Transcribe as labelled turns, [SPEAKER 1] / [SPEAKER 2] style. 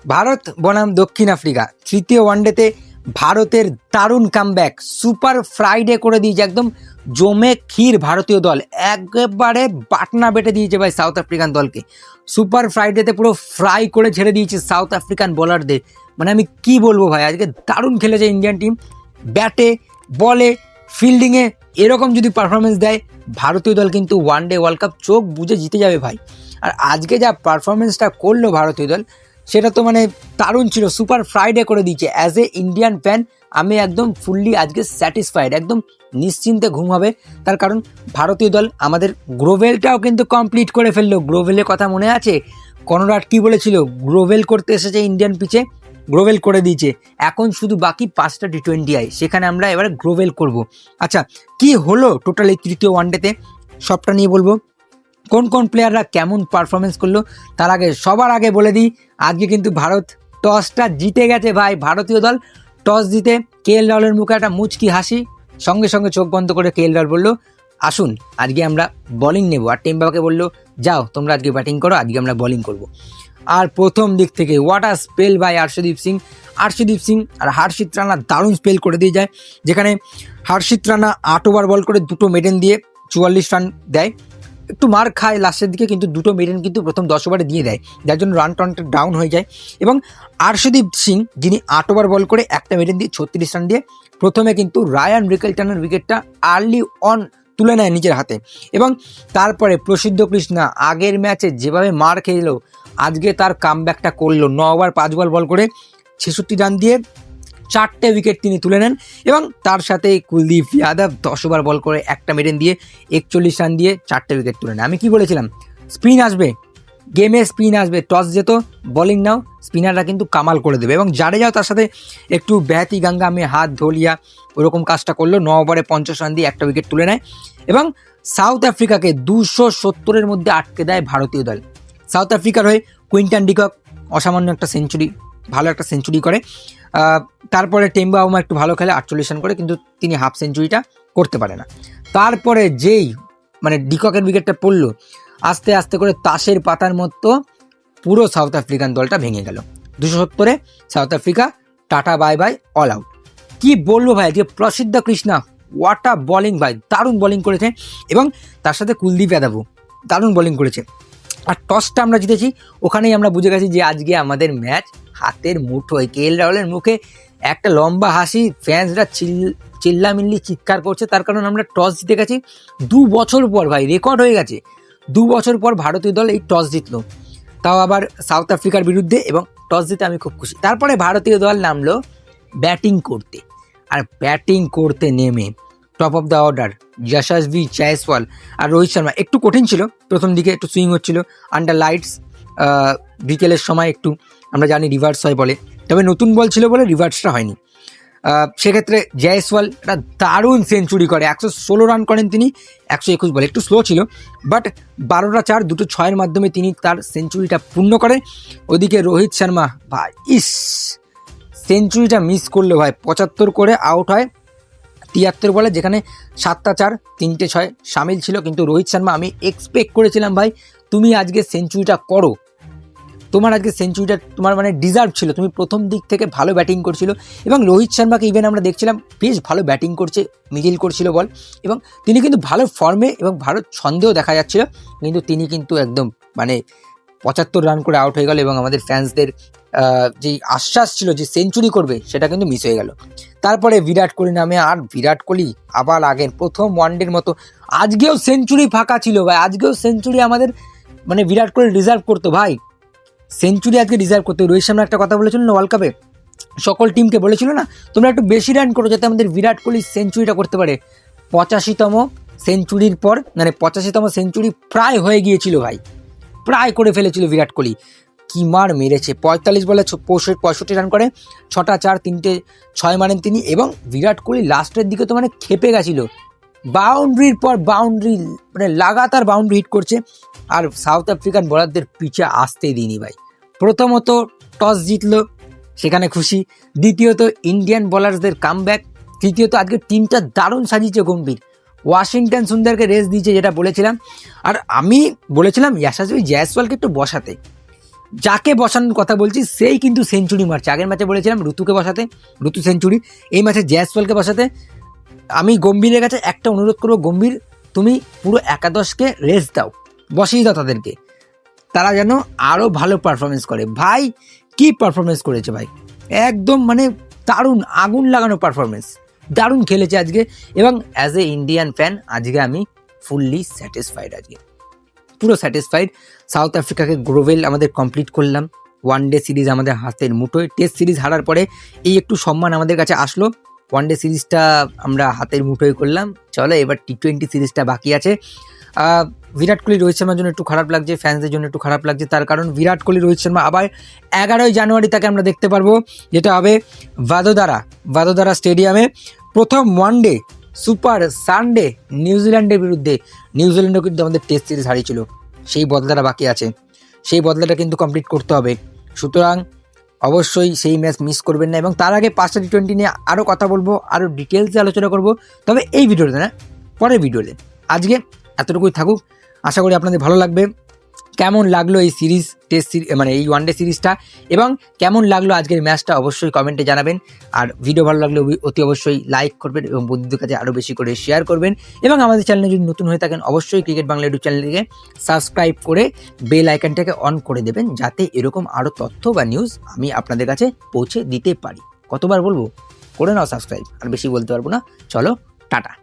[SPEAKER 1] ভারত বনাম দক্ষিণ আফ্রিকা তৃতীয় ওয়ানডেতে ভারতের দারুণ কামব্যাক, সুপার ফ্রাইডে করে দিয়েছে, একদম জমে ক্ষীর ভারতীয় দল, একেবারে বাটনা বেটে দিয়েছে ভাই সাউথ আফ্রিকান দলকে। সুপার ফ্রাইডেতে পুরো ফ্রাই করে ছেড়ে দিয়েছে সাউথ আফ্রিকান বোলারদের। মানে আমি কি বলবো ভাই, আজকে দারুণ খেলেছে ইন্ডিয়ান টিম, ব্যাটে বলে ফিল্ডিংয়ে এরকম যদি পারফরমেন্স দেয় ভারতীয় দল কিন্তু ওয়ানডে ওয়ার্ল্ড কাপ চোখ বুঝে জিতে যাবে ভাই। আর আজকে যা পারফরমেন্সটা করলো ভারতীয় দল সেটা তো মানে দারুণ ছিল, সুপার ফ্রাইডে করে দিয়েছে। অ্যাজ এ ইন্ডিয়ান ফ্যান আমি একদম ফুললি আজকে স্যাটিসফাইড, একদম নিশ্চিন্তে ঘুম হবে। তার কারণ ভারতীয় দল আমাদের গ্রোভেলটাও কিন্তু কমপ্লিট করে ফেললো। গ্রোভেলের কথা মনে আছে? কনরাড কি বলেছিল? গ্রোভেল করতে এসেছে ইন্ডিয়ান পিচে, গ্রোভেল করে দিয়েছে। এখন শুধু বাকি 5টা T20 সেখানে আমরা এবারে গ্রোভেল করব। আচ্ছা, কি হলো টোটাল এই তৃতীয় ওয়ানডেতে সবটা নিয়ে বলবো। কোন কোন প্লেয়াররা কেমন পারফরমেন্স করলো তার আগে সবার আগে বলে দিই, আজকে কিন্তু ভারত টসটা জিতে গেছে ভাই। ভারতীয় দল টস জিতে KL রাহুলের মুখে একটা মুচকি হাসি, সঙ্গে সঙ্গে চোখ বন্ধ করে KL রাহুল বললো আসুন আজকে আমরা বলিং নেব, আর টেম্বাকে বললো যাও তোমরা আজকে ব্যাটিং করো, আজকে আমরা বলিং করব। আর প্রথম দিক থেকে what a spell by Arshdeep Singh আর হার্ষিত রানা দারুণ স্পেল করে দিয়ে যায়, যেখানে হার্ষিত রানা 8 ওভার বল করে 2টো মেডেন দিয়ে 44 রান দেয়। একটু মার খায় লাস্টের দিকে, কিন্তু 2টো মেডেন কিন্তু প্রথম 10 ওভারে দিয়ে দেয়, যার জন্য রান টানটা ডাউন হয়ে যায়। এবং আর্শদীপ সিং যিনি 8 ওভার বল করে একটা মেডেন দিয়ে 36 রান দিয়ে প্রথমে কিন্তু রায়ান রিকেলটনের উইকেটটা আর্লি অন তুলে নেয় নিজের হাতে। এবং তারপরে প্রসিদ্ধ কৃষ্ণা আগের ম্যাচে যেভাবে মার খেলো আজকে তার কামব্যাকটা করলো, 9 ওভার 5 বল করে 66 রান দিয়ে 4টে উইকেট তিনি তুলে নেন। এবং তার সাথে কুলদীপ যাদব 10 ওভার বল করে একটা মেডেন দিয়ে 41 রান দিয়ে 4টে উইকেট তুলে নেন। আমি কি বলেছিলাম? স্পিন আসবে, গেমে স্পিন আসবে, টস যেত বোলিং নাও, স্পিনাররা কিন্তু কামাল করে দেবে। এবং জাডেজাও তার সাথে একটু ব্যাহতি গাঙ্গা আমি হাত ধলিয়া ওরকম কাজটা করলো, 9 ওভারে 50 রান দিয়ে একটা উইকেট তুলে নেয়। এবং সাউথ আফ্রিকাকে 270-এর মধ্যে আটকে দেয় ভারতীয় দল। সাউথ আফ্রিকার হয়ে কুইন্টন ডিকক অসামান্য একটা সেঞ্চুরি, ভালো একটা সেঞ্চুরি করে। তারপরে টেম্বা বাউমা একটু ভালো খেলে 48 রান করে, কিন্তু তিনি হাফ সেঞ্চুরিটা করতে পারে না। তারপরে যেই মানে ডিককের উইকেটটা পড়লো, আস্তে আস্তে করে তাসের পাতার মতো পুরো সাউথ আফ্রিকান দলটা ভেঙে গেল। 270-এ South Africa tata bye bye all out. কি বলবো ভাই, যে প্রসিদ্ধ কৃষ্ণা হোয়াট আ বোলিং ভাই, দারুণ বোলিং করেছে। এবং তার সাথে কুলদীপ যাদবও দারুণ বোলিং করেছে। আর টসটা আমরা জিতেছি, ওখানেই আমরা বুঝে গেছি যে আজকে আমাদের ম্যাচ হাতের মুঠোয়। KL রাহুলের মুখে একটা লম্বা হাসি, ফ্যান্সরা চিল্লামিল্লি চিৎকার করছে, তার কারণ আমরা টস জিতে গেছি 2 বছর পর ভাই, রেকর্ড হয়ে গেছে। 2 বছর পর ভারতীয় দল এই টস জিতলো, তাও আবার সাউথ আফ্রিকার বিরুদ্ধে, এবং টস জিতে আমি খুব খুশি। তারপরে ভারতীয় দল নামলো ব্যাটিং করতে, আর ব্যাটিং করতে নেমে টপ অফ দ্য অর্ডার যশস্বী জয়সওয়াল আর রোহিত শর্মা। একটু কঠিন ছিল প্রথম দিকে, একটু সুইং হচ্ছিল আন্ডার লাইটস, বিকেলের সময় একটু আমরা জানি রিভার্স হয় বলে, তবে নতুন বল ছিল বলে রিভার্সটা হয়নি। সেক্ষেত্রে জয়সওয়াল একটা দারুণ সেঞ্চুরি করে, 116 রান করেন তিনি 121 বলে, একটু স্লো ছিল, বাট 12টা 4 2টো 6-এর মাধ্যমে তিনি তার সেঞ্চুরিটা পূর্ণ করেন। ওদিকে রোহিত শর্মা ভাই সেঞ্চুরিটা মিস করলো ভাই, 75 করে আউট হয় 73 বলে, যেখানে 7টা 4 3টে 6 সামিল ছিল। কিন্তু রোহিত শর্মা আমি এক্সপেক্ট করেছিলাম ভাই তুমি আজকে সেঞ্চুরিটা করো, তোমার আজকে সেঞ্চুরিটা তোমার মানে ডিজার্ভ ছিল, তুমি প্রথম দিক থেকে ভালো ব্যাটিং করছিল। এবং রোহিত শর্মাকে ইভেন আমরা দেখছিলাম বেশ ভালো ব্যাটিং করছে, মিডিল করছিল বল, এবং তিনি কিন্তু ভালো ফর্মে এবং ভালো ছন্দেও দেখা যাচ্ছিল, কিন্তু তিনি কিন্তু একদম মানে 75 রান করে আউট হয়ে গেল। এবং আমাদের ফ্যান্সদের যেই আশ্বাস ছিল যে সেঞ্চুরি করবে সেটা কিন্তু মিস হয়ে গেল। তারপরে বিরাট কোহলি নামে, আর বিরাট কোহলি আবার আগের প্রথম ওয়ানডের মতো আজকেও সেঞ্চুরি ফাঁকা ছিল ভাই, আজকেও সেঞ্চুরি আমাদের মানে বিরাট কোহলি ডিজার্ভ করতো ভাই, সেঞ্চুরি আজকে ডিজার্ভ করতে। রোহিত শর্মা একটা কথা বলেছিল না ওয়ার্ল্ড কাপে, সকল টিমকে বলেছিল না তোমরা একটু বেশি রান করো যাতে আমাদের বিরাট কোহলি সেঞ্চুরিটা করতে পারে। 85তম সেঞ্চুরির পর মানে 85তম সেঞ্চুরি প্রায় হয়ে গিয়েছিল ভাই, প্রায় করে ফেলেছিল বিরাট কোহলি। কি মার মেরেছে, 45 বলে 65 রান করে, 6টা 4 3টে 6 মারেন তিনি। এবং বিরাট কোহলি লাস্টের দিকে তো মানে খেপে গেছিল, বাউন্ডারির পর বাউন্ডারি মানে লাগাতার বাউন্ডারি হিট করছে, আর সাউথ আফ্রিকান বোলারদের পিছে আসতেই দিইনি ভাই। প্রথমত টস জিতলো, সেখানে খুশি। দ্বিতীয়ত ইন্ডিয়ান বোলারসদের কামব্যাক। তৃতীয়ত আজকে টিমটা দারুণ সাজিয়েছে গম্ভীর, ওয়াশিংটন সুন্দরকে রেস দিয়েছে যেটা বলেছিলাম। আর আমি বলেছিলাম যশস্বী জয়সওয়ালকে একটু বসাতে, যাকে বসানোর কথা বলছি সেই কিন্তু সেঞ্চুরি মারছে। আগের ম্যাচে বলেছিলাম ঋতুকে বসাতে, ঋতু সেঞ্চুরি। এই ম্যাচে জয়সওয়ালকে বসাতে। আমি গম্ভীরের কাছে একটা অনুরোধ করবো, গম্ভীর তুমি পুরো একাদশকে রেস্ট দাও, বসিয়ে দাও তাদেরকে, তারা যেন আরও ভালো পারফরমেন্স করে। ভাই কি পারফরমেন্স করেছে ভাই, একদম মানে দারুণ, আগুন লাগানো পারফরমেন্স, দারুণ খেলেছে আজকে। এবং অ্যাজ এ ইন্ডিয়ান ফ্যান আজকে আমি ফুললি স্যাটিসফাইড, আজকে পুরো স্যাটিসফাইড। সাউথ আফ্রিকাকে গ্রোভেল আমাদের কমপ্লিট করলাম, ওয়ান ডে সিরিজ আমাদের হাতের মুঠোয়। টেস্ট সিরিজ হারার পরে এই একটু সম্মান আমাদের কাছে আসলো, ওয়ান ডে সিরিজটা আমরা হাতের মুঠোয় করলাম। চলো এবার টি20 সিরিজটা বাকি আছে। বিরাট কোহলি রোহিত শর্মার জন্য একটু খারাপ লাগছে, ফ্যান্সদের জন্য একটু খারাপ লাগছে, তার কারণ বিরাট কোহলি রোহিত শর্মা আবার 11ই জানুয়ারি তাকে আমরা দেখতে পারবো, যেটা হবে ভাদোদারা স্টেডিয়ামে। প্রথম ওয়ানডে সুপার সানডে নিউজিল্যান্ডের বিরুদ্ধে। নিউজিল্যান্ডও কিন্তু আমাদের টেস্ট সিরিজ হারিয়েছিল, সেই বদলাটা বাকি আছে, সেই বদলাটা কিন্তু কমপ্লিট করতে হবে। সুতরাং অবশ্যই সেই ম্যাচ মিস করবেন না। এবং তার আগে 5টা টি20 নিয়ে আরও কথা বলবো, আরও ডিটেলসে আলোচনা করব, তবে এই ভিডিওতে না, পরের ভিডিওতে। আজকে এতটুকুই থাকুক, আশা করি আপনাদের ভালো লাগবে। কেমন লাগলো এই সিরিজ, টেস্ট মানে এই ওয়ানডে সিরিজটা, এবং কেমন লাগলো আজকের ম্যাচটা অবশ্যই কমেন্টে জানাবেন। আর ভিডিও ভালো লাগলে অতি অবশ্যই লাইক করবেন এবং বন্ধুদের কাছে আরও বেশি করে শেয়ার করবেন। এবং আমাদের চ্যানেলে যদি নতুন হয়ে থাকেন অবশ্যই ক্রিকেট বাংলা ইউটিউব চ্যানেলটিকে সাবস্ক্রাইব করে বেল আইকনটাকে অন করে দেবেন, যাতে এরকম আরও তথ্য বা নিউজ আমি আপনাদের কাছে পৌঁছে দিতে পারি। কতবার বলবো, করে নাও সাবস্ক্রাইব, আর বেশি বলতে পারবো না। চলো টাটা।